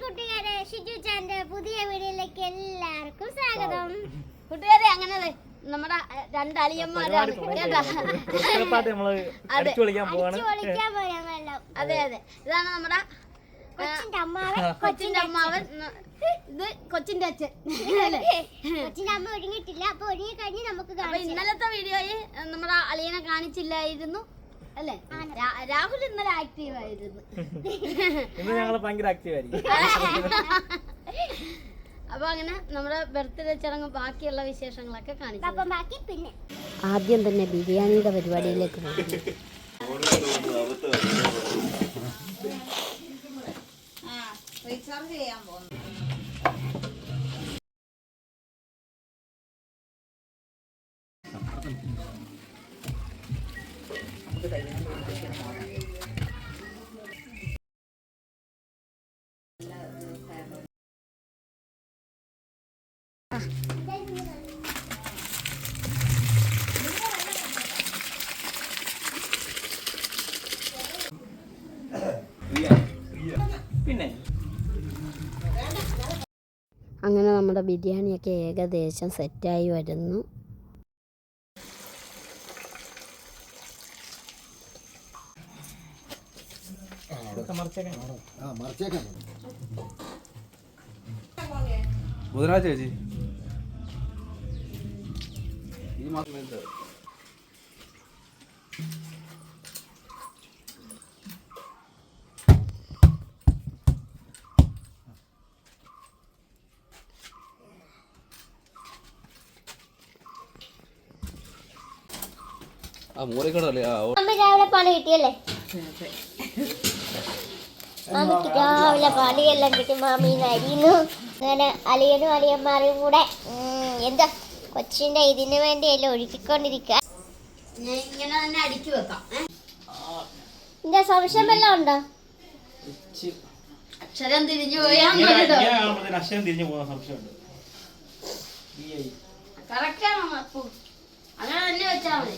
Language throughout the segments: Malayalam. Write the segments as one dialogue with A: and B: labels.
A: കൂട്ടുകാരെ, ഷിജു ചാന്റെ പുതിയ വീഡിയോയിലേക്ക് എല്ലാവർക്കും സ്വാഗതം.
B: കൂട്ടുകാരെ, അങ്ങനെ നമ്മുടെ രണ്ട് അളിയന്മാരാണ് കേട്ടാ. അതെ അതെ, ഇതാണ് നമ്മുടെ കൊച്ചിന്റെ അമ്മാവൻ, ഇത് കൊച്ചിന്റെ അച്ഛൻ.
A: കൊച്ചിന്റെ അമ്മ ഒരുങ്ങിയിട്ടില്ല, അപ്പൊ ഒരുങ്ങി കഴിഞ്ഞ് നമുക്ക്
B: ഇന്നലത്തെ വീഡിയോയിൽ നമ്മുടെ അളിയനെ കാണിച്ചില്ലായിരുന്നു അല്ലേ? രാഹുൽ ഇന്നലെ ആക്റ്റീവ് ആയിരുന്നു. അപ്പൊ അങ്ങനെ നമ്മുടെ ബർത്ത്ഡേ ചടങ്ങ് ബാക്കിയുള്ള വിശേഷങ്ങളൊക്കെ കാണിച്ചു.
C: ആദ്യം തന്നെ ബിരിയാണിയുടെ പരിപാടിയിലേക്ക് പോകുന്നു.
B: റീചാർജ് ചെയ്യാൻ പോകുന്നു.
C: അങ്ങനെ നമ്മുടെ ബിരിയാണിയൊക്കെ ഏകദേശം സെറ്റായി വരുന്നു.
D: ബുധനാഴ്ച ചേച്ചി ഈ മാസം
A: രാവിലെ പാല് കിട്ടിയല്ലേ? മാമിക്ക് രാവിലെ പാലിയെല്ലാം കിട്ടി. മാമി അരിയുന്നു. അങ്ങനെ അലിയനും അലിയന്മാരും കൂടെ എന്താ കൊച്ചിന്റെ ഇതിനു വേണ്ടിയല്ലേ ഒഴുക്കിക്കൊണ്ടിരിക്കുക.
B: ഇങ്ങനെ തന്നെ അടുക്കി വെക്കാം.
A: ഇതിന്റെ സംശയം വല്ലതും ഉണ്ടോ?
B: അക്ഷരം തിരിഞ്ഞു പോയാ കറക്റ്റാണോ? അങ്ങനെ തന്നെ വെച്ചാ മതി.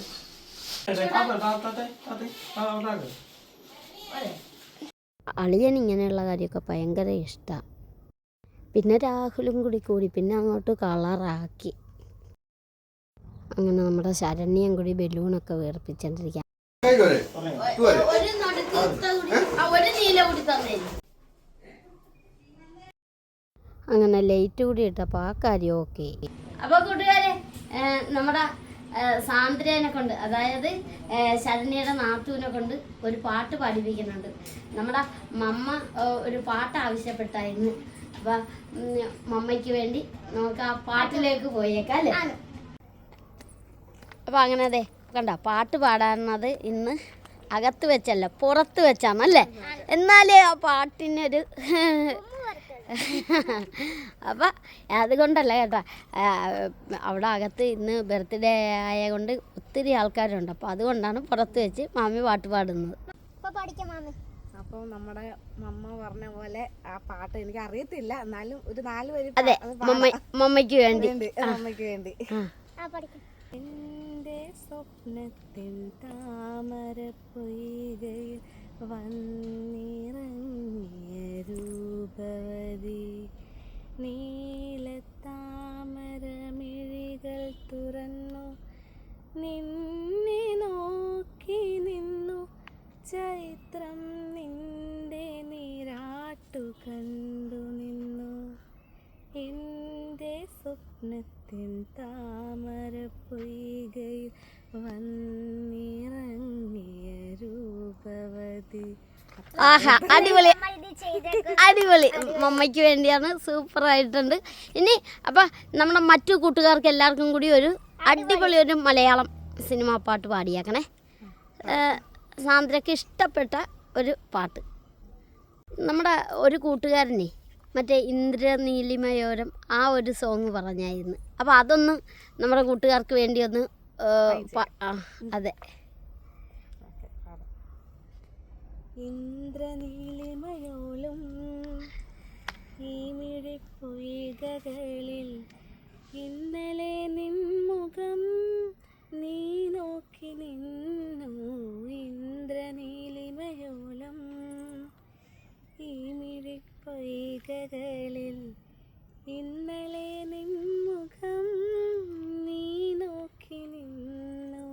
C: അളിയൻ ഇങ്ങനെയുള്ള കാര്യമൊക്കെ ഭയങ്കര ഇഷ്ടമാണ്. പിന്നെ രാഹുലും കൂടി പിന്നെ അങ്ങോട്ട് കളറാക്കി. അങ്ങനെ നമ്മുടെ ശരണ്യം കൂടി ബലൂണൊക്കെ വേർപ്പിച്ചോണ്ടിരിക്കാം. അങ്ങനെ ലൈറ്റ് കൂടി ഇട്ടപ്പോൾ ആ കാര്യം ഓക്കെ.
B: അപ്പോൾ കൂട്ടുകാരെ, നമ്മുടെ സാന്ദ്രേനെ കൊണ്ട്, അതായത് ശരണ്യയുടെ നാത്തൂനെ കൊണ്ട് ഒരു പാട്ട് പാടിപ്പിക്കുന്നുണ്ട്. നമ്മുടെ മമ്മ ഒരു പാട്ട് ആവശ്യപ്പെട്ടായിരുന്നു. അപ്പം മമ്മയ്ക്ക് വേണ്ടി നമുക്ക് ആ പാട്ടിലേക്ക് പോയേക്കാം അല്ലേ? അപ്പം അങ്ങനെ അതെ കണ്ട, പാട്ട് പാടാനത് ഇന്ന് അകത്ത് വെച്ചല്ല പുറത്ത് വെച്ചാണല്ലേ? എന്നാലേ ആ പാട്ടിനൊരു അപ്പം അതുകൊണ്ടല്ല കേട്ടോ, അവിടെ അകത്ത് ഇന്ന് ബർത്ത്ഡേ ആയ കൊണ്ട് ഒത്തിരി ആൾക്കാരുണ്ട്. അപ്പോൾ അതുകൊണ്ടാണ് പുറത്ത് വെച്ച് മാമി പാട്ട് പാടുന്നത്.
E: അപ്പോൾ നമ്മുടെ മമ്മ പറഞ്ഞ പോലെ ആ പാട്ട് എനിക്ക് അറിയത്തില്ല, എന്നാലും ഒരു 4 വരി.
B: അതെ, മമ്മയ്ക്ക് വേണ്ടി.
E: മമ്മയ്ക്ക് വേണ്ടി. എൻ്റെ സ്വപ്നത്തിൻ താമര പൊയ്കയിൽ വന്നിറങ്ങിയ രൂപവതി, നീലത്താമരമിഴികൾ തുറന്നു നിന്നെ നോക്കി നിന്നു, ചൈത്രം നിന്റെ നീരാട്ടു കണ്ടു നിന്നു, എൻ്റെ സ്വപ്നത്തിൻ താമര പൊയ്കയിൽ വന്നിറങ്ങിയ രൂപവതി.
B: ആഹാ, അടിപൊളി അടിപൊളി. മമ്മയ്ക്ക് വേണ്ടിയാണ്, സൂപ്പറായിട്ടുണ്ട്. ഇനി അപ്പം നമ്മുടെ മറ്റു കൂട്ടുകാർക്ക് എല്ലാവർക്കും കൂടി ഒരു അടിപൊളി ഒരു മലയാളം സിനിമാ പാട്ട് പാടിയാക്കണേ. സാന്ദ്രയ്ക്ക് ഇഷ്ടപ്പെട്ട ഒരു പാട്ട്. നമ്മുടെ ഒരു കൂട്ടുകാരനെ മറ്റേ ഇന്ദ്രനീലിമയോരം ആ ഒരു സോങ് പറഞ്ഞായിരുന്നു. അപ്പോൾ അതൊന്ന് നമ്മുടെ കൂട്ടുകാർക്ക് വേണ്ടി ഒന്ന് അതെ.
E: ഇന്ദ്രനീലിമയോലും ഈ മിഴിപ്പൊയ്കകളിൽ ഇന്നലെ നിൻമുഖം നീ നോക്കി നിന്നു, ഇന്ദ്രനീലിമയോലം ഈ മിഴിപ്പൊയ്കകളിൽ പൊയ്കകളിൽ ഇന്നലെ നിൻമുഖം നീ നോക്കി നിന്നു.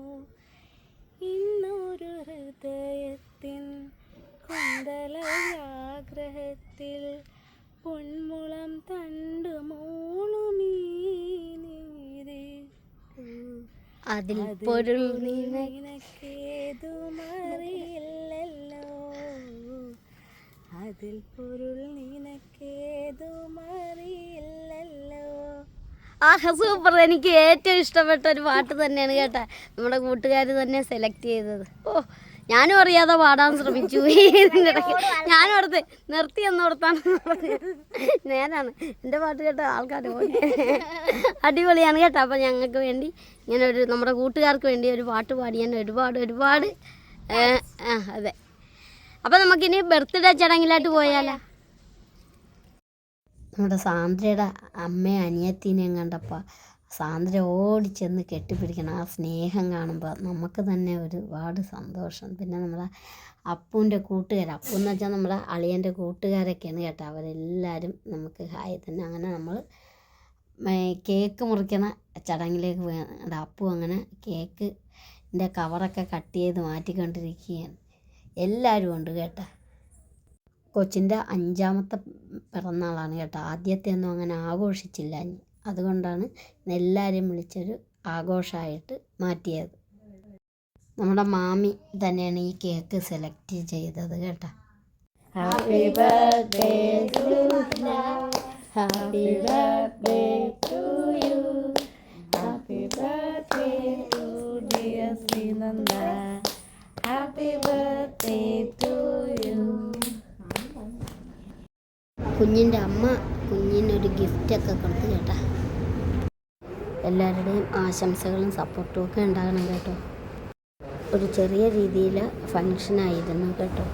E: ഇന്നൊരു ഹൃദയത്തിൻ കുന്തലയാഗ്രഹത്തിൽ പൊന്മുളം തണ്ടുമോളുമീ നീര്.
C: അതിൽ പൊരുൾ
E: നിനക്കേതുമറിയില്ലല്ലോ, അതിൽ പൊരുൾ നിനക്കേതുമറിയില്ലല്ലോ.
C: ആഹ് സൂപ്പർ. എനിക്ക് ഏറ്റവും ഇഷ്ടപ്പെട്ട ഒരു പാട്ട് തന്നെയാണ് കേട്ടാ നമ്മുടെ കൂട്ടുകാർ തന്നെ സെലക്ട് ചെയ്തത്. ഓ, ഞാനും അറിയാതെ പാടാൻ ശ്രമിച്ചു. ഇതിൻ്റെ ഇടയ്ക്ക് ഞാനും അടുത്ത് നിർത്തി എന്നോർത്താണ് പറഞ്ഞത്. നേരാണ്, എൻ്റെ പാട്ട് കേട്ട ആൾക്കാർ അടിപൊളിയാണ് കേട്ടോ. അപ്പം ഞങ്ങൾക്ക് വേണ്ടി ഇങ്ങനെ ഒരു നമ്മുടെ കൂട്ടുകാർക്ക് വേണ്ടി ഒരു പാട്ട് പാടിയാൻ ഒരുപാട് അതെ. അപ്പം നമുക്കിനി ബർത്ത്ഡേ ചടങ്ങിലായിട്ട് പോയാലോ. നമ്മുടെ സാന്ദ്രയുടെ അമ്മയും അനിയത്തിനെയും കണ്ടപ്പോൾ സാന്ദ്ര ഓടിച്ചെന്ന് കെട്ടിപ്പിടിക്കണം. ആ സ്നേഹം കാണുമ്പോൾ നമുക്ക് തന്നെ ഒരുപാട് സന്തോഷം. പിന്നെ നമ്മുടെ അപ്പൂൻ്റെ കൂട്ടുകാർ, അപ്പു എന്ന് വെച്ചാൽ നമ്മുടെ അളിയൻ്റെ കൂട്ടുകാരൊക്കെയാണ് കേട്ടോ. അവരെല്ലാവരും നമുക്ക് ഹായ് തന്നെ. അങ്ങനെ നമ്മൾ കേക്ക് മുറിക്കണ ചടങ്ങിലേക്ക് പോയി. അപ്പു അങ്ങനെ കേക്കിൻ്റെ കവറൊക്കെ കട്ട് ചെയ്ത് മാറ്റിക്കൊണ്ടിരിക്കുകയാണ്. എല്ലാവരും ഉണ്ട് കേട്ടോ. കൊച്ചിൻ്റെ 5ാമത്തെ പിറന്നാളാണ് കേട്ടോ. ആദ്യത്തെ ഒന്നും അങ്ങനെ ആഘോഷിച്ചില്ല. അതുകൊണ്ടാണ് എല്ലാവരെയും വിളിച്ചൊരു ആഘോഷമായിട്ട് മാറ്റിയത്. നമ്മുടെ മാമി തന്നെയാണ് ഈ കേക്ക് സെലക്ട് ചെയ്തത് കേട്ടോ. Happy birthday Surya, happy birthday to you, happy birthday to dear Sreenanda, happy birthday to you. കുഞ്ഞിൻ്റെ അമ്മ കുഞ്ഞിനൊരു ഗിഫ്റ്റൊക്കെ കൊടുത്തു കേട്ടോ. എല്ലാവരുടെയും ആശംസകളും സപ്പോർട്ടും ഒക്കെ ഉണ്ടാകണം കേട്ടോ. ഒരു ചെറിയ രീതിയിൽ ഫങ്ഷനായിരുന്നു കേട്ടോ.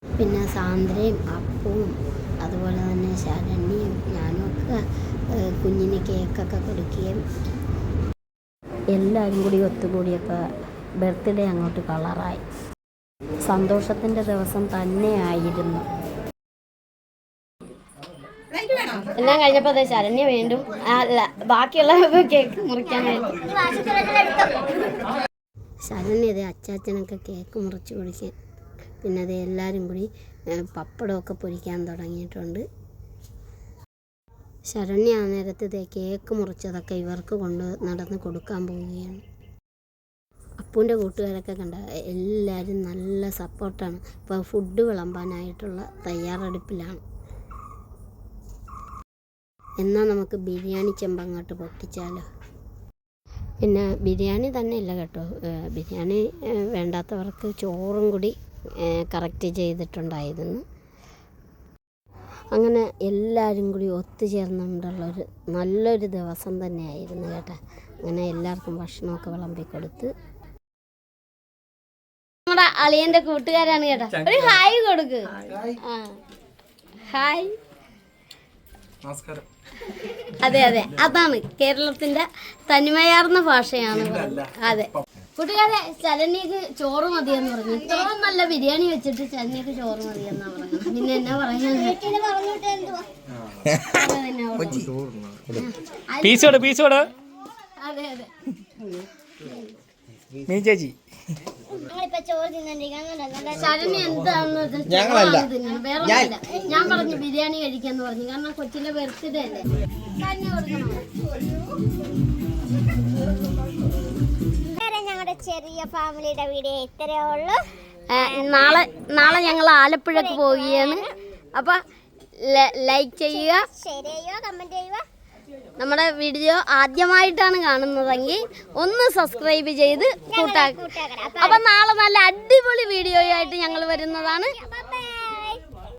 C: പിന്നെ സാന്ദ്രയും അപ്പവും അതുപോലെ തന്നെ ശരണ്യയും ഞാനും ഒക്കെ കുഞ്ഞിന് കേക്കൊക്കെ കൊടുക്കുകയും എല്ലാവരും കൂടി ഒത്തുകൂടിയപ്പോൾ ബർത്ത്ഡേ അങ്ങോട്ട് കളറായി. സന്തോഷത്തിൻ്റെ ദിവസം തന്നെയായിരുന്നു. എല്ലാം കഴിഞ്ഞപ്പോൾ അതെ ശരണ്യ വീണ്ടും അല്ല ബാക്കിയുള്ള കേക്ക് മുറിക്കാൻ വേണ്ടി ശരണ്യ അച്ചാച്ചനൊക്കെ കേക്ക് മുറിച്ച് കുടിക്കാൻ. പിന്നെ അത് എല്ലാവരും കൂടി പപ്പടമൊക്കെ പൊരിക്കാൻ തുടങ്ങിയിട്ടുണ്ട്. ശരണ്യ ആ നേരത്തെ കേക്ക് മുറിച്ചതൊക്കെ ഇവർക്ക് കൊണ്ട് നടന്ന് കൊടുക്കാൻ പോവുകയാണ്. അപ്പൂൻ്റെ കൂട്ടുകാരൊക്കെ കണ്ട എല്ലാവരും നല്ല സപ്പോർട്ടാണ്. ഇപ്പോൾ ഫുഡ് വിളമ്പാനായിട്ടുള്ള തയ്യാറെടുപ്പിലാണ്. എന്നാൽ നമുക്ക് ബിരിയാണി ചെമ്പങ്ങോട്ട് പൊട്ടിച്ചാലോ. പിന്നെ ബിരിയാണി തന്നെ ഇല്ല കേട്ടോ, ബിരിയാണി വേണ്ടാത്തവർക്ക് ചോറും കൂടി കറക്റ്റ് ചെയ്തിട്ടുണ്ടായിരുന്നു. അങ്ങനെ എല്ലാവരും കൂടി ഒത്തുചേർന്നുകൊണ്ടുള്ളൊരു നല്ലൊരു ദിവസം തന്നെയായിരുന്നു കേട്ടോ. അങ്ങനെ എല്ലാവർക്കും ഭക്ഷണമൊക്കെ വിളമ്പി കൊടുത്ത്. നമ്മുടെ അളിയൻ്റെ കൂട്ടുകാരാണ് കേട്ടോ. ഒരു ഹായ് കൊടുക്ക്. ആ ഹായ്. അതെ അതെ, അതാണ് കേരളത്തിന്റെ തനിമയാർന്ന ഭാഷയാണ്. അതെ കൂട്ടുകാരെ, ശരണ്യക്ക് ചോറ് മതിയെന്ന് പറഞ്ഞു. ഇത്രയും നല്ല ബിരിയാണി വെച്ചിട്ട് ശരണ്യക്ക് ചോറ് മതിയെന്നാ പറഞ്ഞത്. പിന്നെ എന്നാ പറയുന്നത്? അതെ അതെ
D: ചേച്ചി
C: ശരണ്യ എന്താണെന്ന് വേറെ ഞാൻ പറഞ്ഞു ബിരിയാണി കഴിക്കാന്ന് പറഞ്ഞു. കാരണം കൊച്ചിന്റെ ബർത്ത്ഡേ അല്ലേ.
A: ഞങ്ങളുടെ ചെറിയ ഫാമിലിയുടെ വീഡിയോ ഇത്രയേ ഉള്ളൂ.
C: നാളെ ഞങ്ങൾ ആലപ്പുഴക്ക് പോവുകയാണ്. അപ്പൊ ലൈക്ക് ചെയ്യുക,
A: ഷെയർ ചെയ്യുക, കമന്റ് ചെയ്യുക.
C: നമ്മുടെ വീഡിയോ ആദ്യമായിട്ടാണ് കാണുന്നതെങ്കിൽ ഒന്ന് സബ്സ്ക്രൈബ് ചെയ്ത് കൂട്ടാക്കുക. അപ്പൊ നാളെ നല്ല അടിപൊളി വീഡിയോ ആയിട്ട് ഞങ്ങൾ വരുന്നതാണ്.